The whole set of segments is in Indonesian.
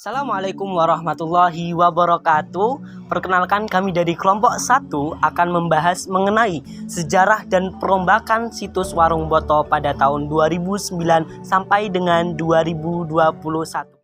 Assalamualaikum warahmatullahi wabarakatuh. Perkenalkan, kami dari kelompok 1 akan membahas mengenai sejarah dan perombakan situs Warung Boto pada tahun 2009 sampai dengan 2021.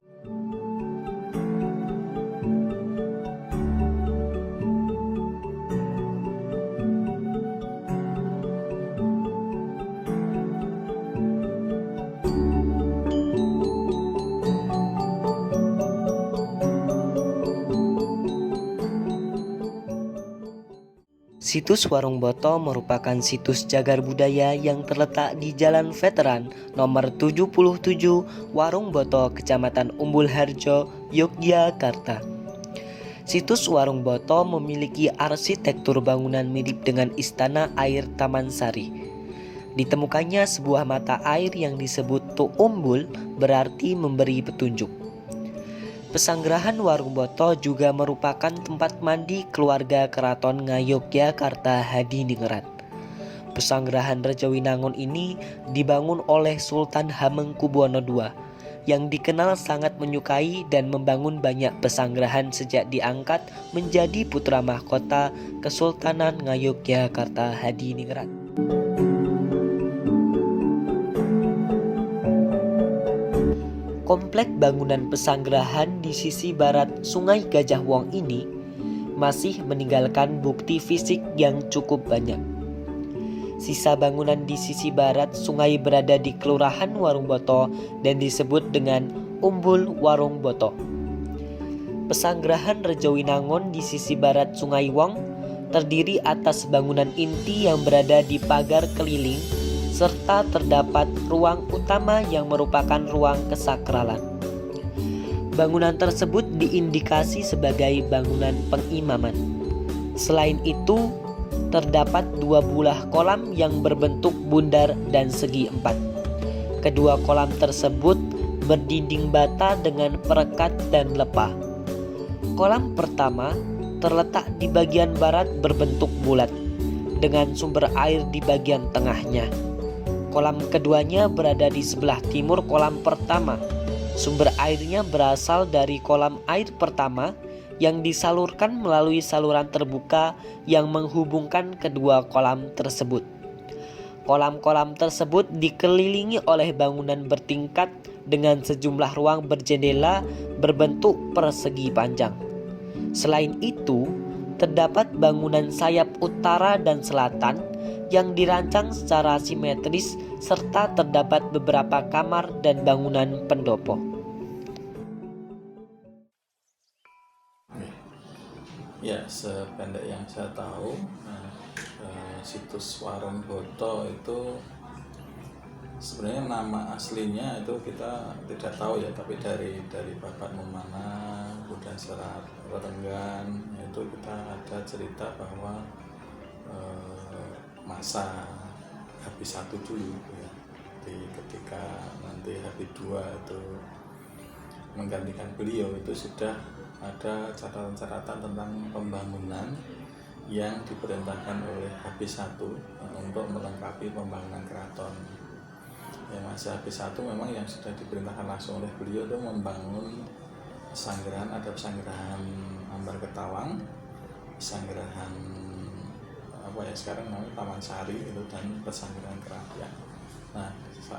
Situs Warung Boto merupakan situs cagar budaya yang terletak di Jalan Veteran nomor 77 Warung Boto, Kecamatan Umbul Harjo, Yogyakarta. Situs Warung Boto memiliki arsitektur bangunan mirip dengan Istana Air Taman Sari. Ditemukannya sebuah mata air yang disebut Tu Umbul, berarti memberi petunjuk. Pesanggerahan Warung Boto juga merupakan tempat mandi keluarga Keraton Ngayogyakarta Hadiningrat. Pesanggerahan Rejowinangun ini dibangun oleh Sultan Hamengkubuwono II yang dikenal sangat menyukai dan membangun banyak pesanggerahan sejak diangkat menjadi putra mahkota Kesultanan Ngayogyakarta Hadiningrat. Komplek bangunan pesanggerahan di sisi barat Sungai Gajah Wong ini masih meninggalkan bukti fisik yang cukup banyak. Sisa bangunan di sisi barat sungai berada di Kelurahan Warung Boto dan disebut dengan Umbul Warung Boto. Pesanggerahan Rejowinangun di sisi barat Sungai Wong terdiri atas bangunan inti yang berada di pagar keliling, serta terdapat ruang utama yang merupakan ruang kesakralan. Bangunan tersebut diindikasi sebagai bangunan pengimaman. Selain itu, terdapat 2 buah kolam yang berbentuk bundar dan segi 4. Kedua kolam tersebut berdinding bata dengan perekat dan lepah. Kolam pertama terletak di bagian barat berbentuk bulat, dengan sumber air di bagian tengahnya. Kolam keduanya berada di sebelah timur kolam pertama. Sumber airnya berasal dari kolam air pertama yang disalurkan melalui saluran terbuka yang menghubungkan kedua kolam tersebut. Kolam-kolam tersebut dikelilingi oleh bangunan bertingkat dengan sejumlah ruang berjendela berbentuk persegi panjang. Selain itu, terdapat bangunan sayap utara dan selatan yang dirancang secara simetris serta terdapat beberapa kamar dan bangunan pendopo. Ya, sependek yang saya tahu, situs Warung Boto itu sebenarnya nama aslinya itu kita tidak tahu ya, tapi dari Bapak Memana Buddha Serat Renggan itu kita ada cerita bahwa masa habis 1 dulu ya. Jadi ketika nanti habis 2 itu menggantikan beliau, itu sudah ada catatan-catatan tentang pembangunan yang diperintahkan oleh habis 1 untuk melengkapi pembangunan keraton. Ya, masa habis 1 memang yang sudah diperintahkan langsung oleh beliau itu membangun pesanggerahan. Ada pesanggerahan Ambar Ketawang, pesanggerahan sekarang namanya Taman Sari itu, dan pesanggerahan Kerapian. Nah,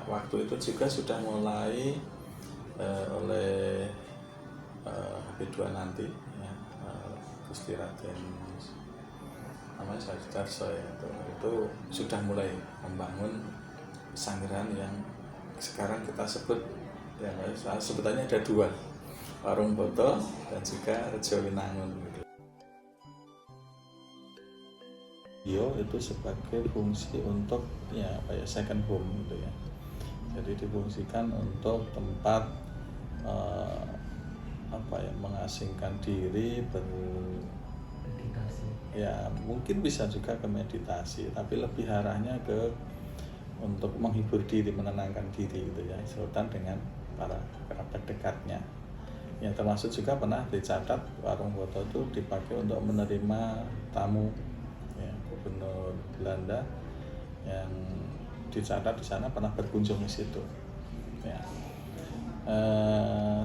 waktu itu juga sudah mulai oleh Habib II nanti ya, Gusti Raden namanya Sudarso ya, itu sudah mulai membangun pesanggerahan yang sekarang kita sebut ya, sebutannya ada 2, Warung Boto dan juga Rejowinangun gitu. Itu sebagai fungsi untuk second home gitu ya. Jadi difungsikan untuk tempat mengasingkan diri, mungkin bisa juga ke meditasi, tapi lebih arahnya ke untuk menghibur diri, menenangkan diri gitu ya, sultan dengan para kerabat dekatnya. Yang termasuk juga pernah dicatat Warung Boto itu dipakai untuk menerima tamu Gubernur Belanda yang dicatat di sana pernah berkunjung di situ. Ya.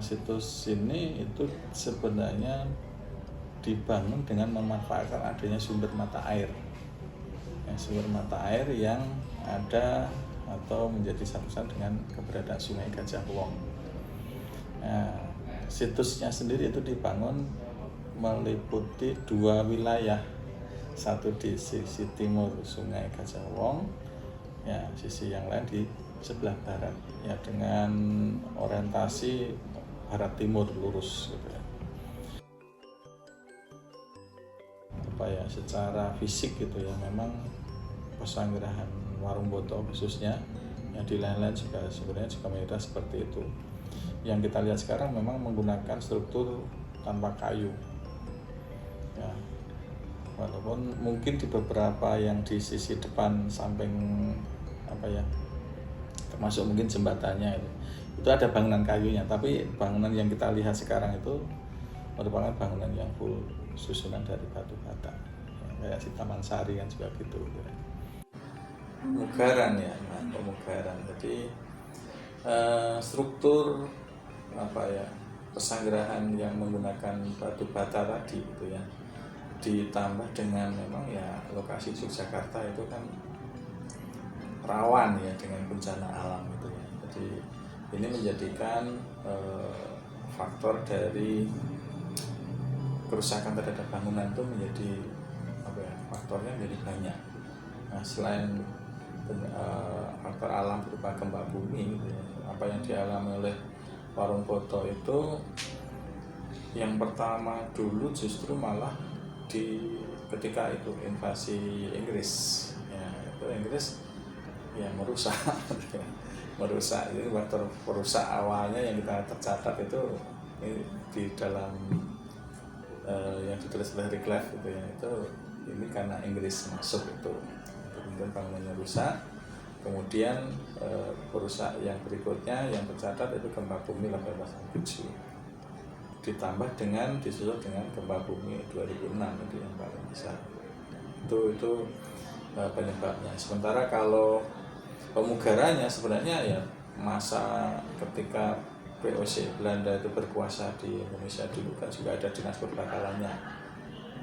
situs ini itu sebenarnya dibangun dengan memanfaatkan adanya sumber mata air, sumber mata air yang ada atau menjadi satu-satunya dengan keberadaan Sungai Gajah Wong. Nah, situsnya sendiri itu dibangun meliputi 2 wilayah, satu di sisi timur Sungai Gajah Wong, ya sisi yang lain di sebelah barat, ya dengan orientasi barat timur lurus gitu ya. Secara fisik gitu ya, memang Pesanggerahan Warung Boto khususnya, yang di lain-lain juga sebenarnya juga mayoritas seperti itu. Yang kita lihat sekarang memang menggunakan struktur tanpa kayu ya, walaupun mungkin di beberapa yang di sisi depan samping termasuk mungkin jembatannya itu ada bangunan kayunya, tapi bangunan yang kita lihat sekarang itu merupakan bangunan yang full susunan dari batu bata, kayak si Taman Sari kan juga gitu. Pemugaran ya, pemugaran. Jadi struktur pesanggerahan yang menggunakan batu bata tadi gitu ya, ditambah dengan memang ya lokasi Yogyakarta itu kan rawan ya dengan bencana alam gitu ya. Jadi ini menjadikan faktor dari kerusakan terhadap bangunan itu menjadi faktornya menjadi banyak. Nah, selain faktor alam berupa gempa bumi gitu ya, apa yang dialami oleh Warung Boto itu yang pertama dulu justru malah ketika itu invasi Inggris ya, itu Inggris ya merusak itu faktor perusak awalnya yang kita tercatat itu di dalam yang ditulis oleh Reclave gitu ya, itu ini karena Inggris masuk itu kemudian bangunannya rusak. Kemudian perusak yang berikutnya yang tercatat itu gempa bumi 18,7 ditambah dengan disusul dengan gempa bumi 2006 itu yang paling besar. Itu penyebabnya. Sementara kalau pemugarannya sebenarnya ya masa ketika VOC Belanda itu berkuasa di Indonesia dulu kan juga ada dinas perbakalannya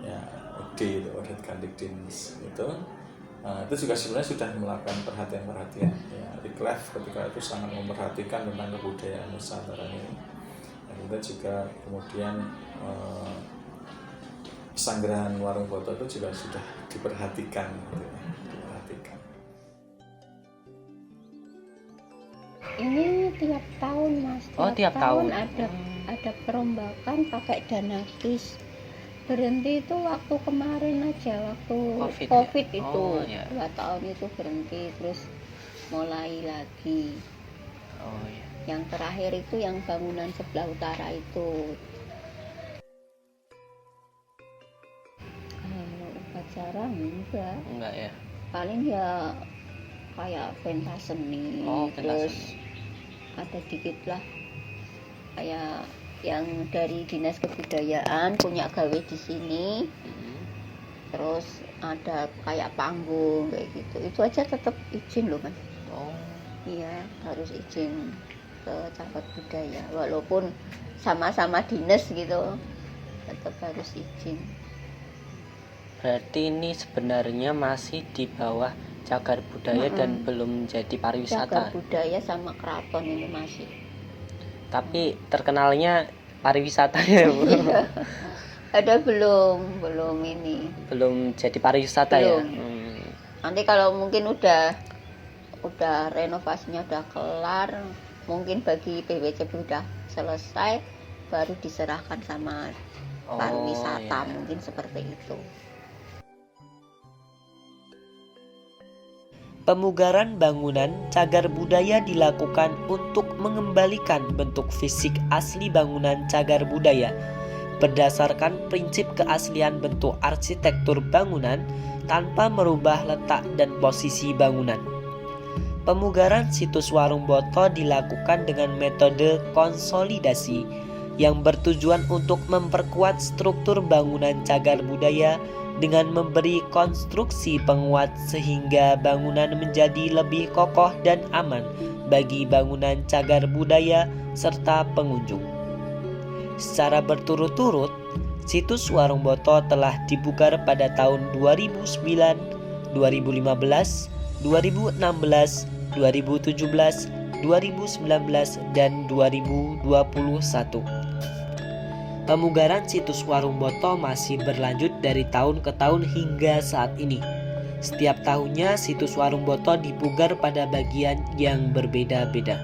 ya, OD itu Odet-Gandik-Dienst itu juga sebenarnya sudah melakukan perhatian ya. Reclave ketika itu sangat memperhatikan tentang kebudayaan Nusantara ini. Kemudian juga Pesanggerahan Warung Boto itu juga sudah diperhatikan gitu ya. Ini tiap tahun Mas. Tiap tahun ada perombakan pakai dana KIS. Berhenti itu waktu kemarin aja, waktu COVID ya? itu 2 tahun itu berhenti, terus mulai lagi. Yang terakhir itu yang bangunan sebelah utara itu. Upacara enggak ya, paling ya kayak pentas seni, terus ada dikit lah kayak yang dari dinas kebudayaan punya gawe di sini, terus ada kayak panggung kayak gitu. Itu aja tetap izin loh Mas. Iya, harus izin ke camat budaya walaupun sama-sama dinas gitu, tetap harus izin. Berarti ini sebenarnya masih di bawah cagar budaya dan belum jadi pariwisata. Cagar budaya sama keraton ini masih. Tapi terkenalnya pariwisatanya Bu. Ada belum ini. Belum jadi pariwisata belum. Ya. Nanti kalau mungkin udah renovasinya udah kelar, mungkin bagi PWC udah selesai, baru diserahkan sama pariwisata mungkin seperti itu. Pemugaran bangunan cagar budaya dilakukan untuk mengembalikan bentuk fisik asli bangunan cagar budaya berdasarkan prinsip keaslian bentuk arsitektur bangunan tanpa merubah letak dan posisi bangunan. Pemugaran situs Warung Boto dilakukan dengan metode konsolidasi yang bertujuan untuk memperkuat struktur bangunan cagar budaya dengan memberi konstruksi penguat sehingga bangunan menjadi lebih kokoh dan aman bagi bangunan cagar budaya serta pengunjung. Secara berturut-turut, situs Warung Boto telah dipugar pada tahun 2009, 2015, 2016, 2017, 2019, dan 2021. Pemugaran situs Warung Boto masih berlanjut dari tahun ke tahun hingga saat ini. Setiap tahunnya situs Warung Boto dipugar pada bagian yang berbeda-beda.